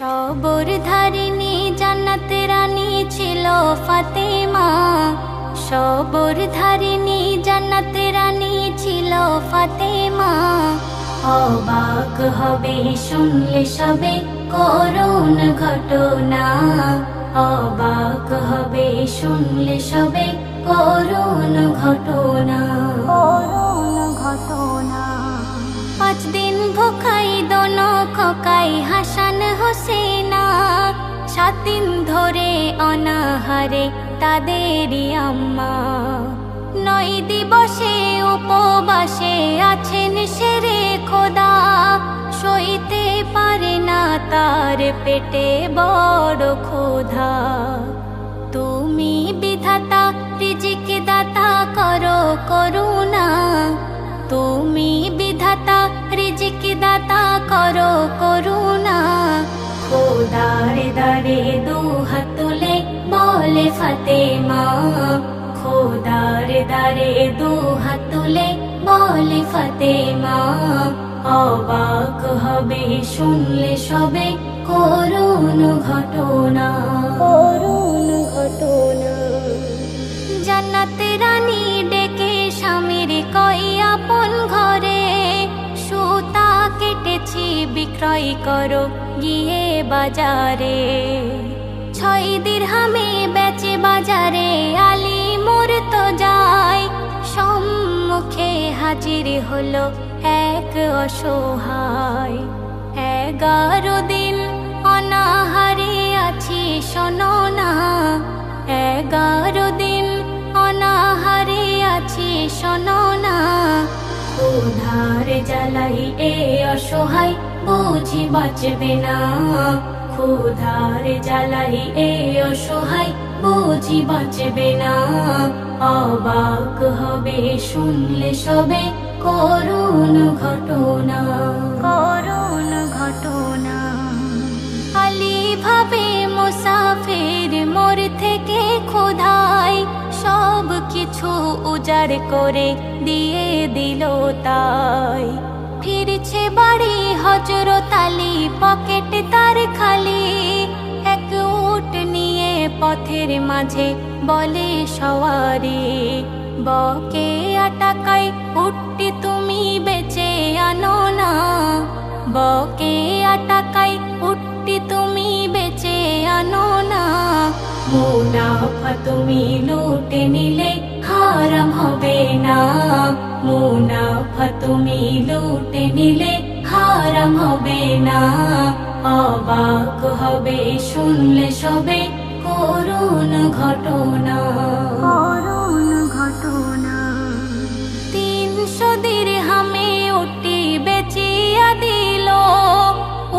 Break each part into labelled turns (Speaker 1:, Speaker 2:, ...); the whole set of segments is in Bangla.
Speaker 1: সবর ধারিণী জান্নাত রানী ছিল ফাতেমা। সবর ধারিণী জান্নাত রানী ছিল ফাতেমা। অবাক হবে শুনলে সবে করুণ ঘটনা। অবাক হবে শুনলে সবে করুণ ঘটনা। করুণ ঘটনা। 5 দিন ভুখাই দোনো খোকাই হাসান হোসেনা। 7 দিন ধরে অনাহারে তাদেরই আম্মা। 9 দিবসে উপবাসে আছেন শেরে খোদা। সইতে পারে না তার পেটে বড় ক্ষুধা। তুমি বিধাতা রিজিক দাতা করো করুণা। তুমি বিধাতা রিজিক দাতা করো করুণা। খোদার দারে দুহাত তুলে বলে ফাতেমা। খোদার দারে দুহাত তুলে বলে ফাতেমা। অবাক হবে শুনলে সবে করুণ ঘটনা। করুণ ঘটনা। জান্নাত রানী ডেকে স্বামীর কই আপন ঘরে। সুতা কেটেছি বিক্রয় করো গিয়ে বাজারে। 6 দিরহামে বেচে বাজারে আলী মুরতো যায়। সম্মুখে হাজির হলো এক অসহায়। 11 দিন অনাহারে আছি শোনো না। 11 দিন অনাহারে আছি শোনো না। ক্ষুধার জ্বালাই এ অসহায় বুঝি বাঁচবে না। ক্ষুধার জ্বালাই এ অসহায় বুঝি বাঁচবে না। অবাক হবে শুনলে সবে করুণ ঘটনা। করুণ ঘটনা। আলী ভাবে মুসাফির মোর থেকে ক্ষুধায় সব কিছু উজাড় করে দিয়ে দিল তাই। ফিরছে বাড়ি হযরত আলী পকেট তার খালি। এক উট নিয়ে পথের মাঝে বলে সওয়ারি। বকে টাকায় উটটি তুমি বেচে আনো না। বকে টাকায় উটটি তুমি বেচে আনো না। মুনাফা তুমি লুটে নিলে হারাম হবে না। মুনাফা তুমি লুটে নিলে হারাম হবে না। অবাক হবে শুনলে সবে করুণ ঘটনা। করুণ ঘটনা। 300 দিরহামে উটটি বেচিয়া দিল।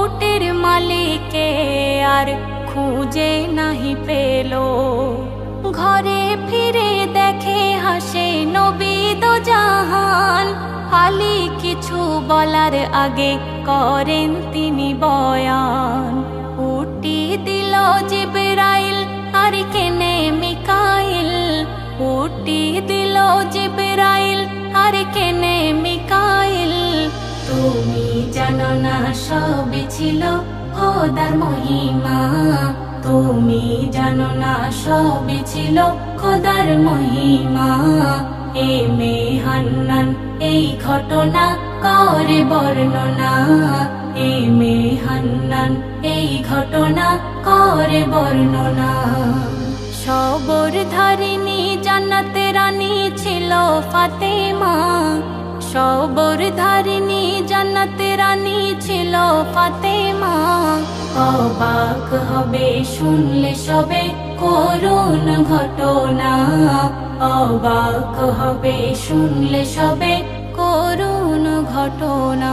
Speaker 1: উটের মালিকে আর খুঁজে নাহি পেল। ঘরে ফিরে দেখে হাসে নবী দো জাহান। আলী কিছু বলার আগে করেন তিনি বয়ান। উটটি দিল জিবরাইল আর কেনে মিকাইল। উটটি দিল জিবরাইল আর কেনে মিকাইল। তুমি জানো না সবই ছিল খোদার মহিমা। তুমি জানো না সবই ছিল খোদার মহিমা। এ মেয়ে হান্নান এই ঘটনা করে বর্ণনা। এ মেয়ে হান্নান এই ঘটনা করে বর্ণনা। সবর ধারিণী জান্নাত রানী ছিল ফাতেমা। সবর ধারিণী জান্নাত রানী ছিল ফাতেমা। অবাক হবে শুনলে সবে করুণ ঘটনা। অবাক হবে শুনলে সবে করুণ ঘটনা।